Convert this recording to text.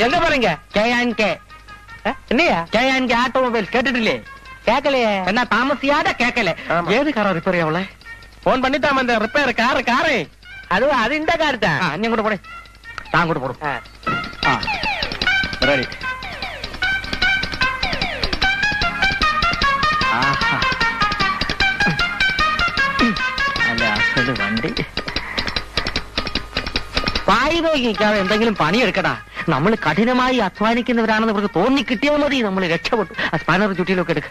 எங்க போறீங்க? KNK என்னையா? KNK ஆட்டோமொபைல் கேட்டுட்டில்லே? கேட்கலையே. என்ன தாமசியாத கேட்கல. ஏது காரா ரிப்பேர் அவளை போன் பண்ணிட்டாம இந்த ரிப்பேர் காரு அது இந்த கார் தான். நீ கூட போடு, நான் கூட போடும். ரெடி. അല്ല അസല് വണ്ടി പായിക്കാതെ എന്തെങ്കിലും പണിയെടുക്കടാ. നമ്മൾ കഠിനമായി അധ്വാനിക്കുന്നവരാണെന്ന് ഇവർക്ക് തോന്നി കിട്ടിയാൽ മതി. നമ്മൾ രക്ഷപ്പെട്ടു. ആ സ്പാനർ ചുറ്റിയിലൊക്കെ എടുക്ക.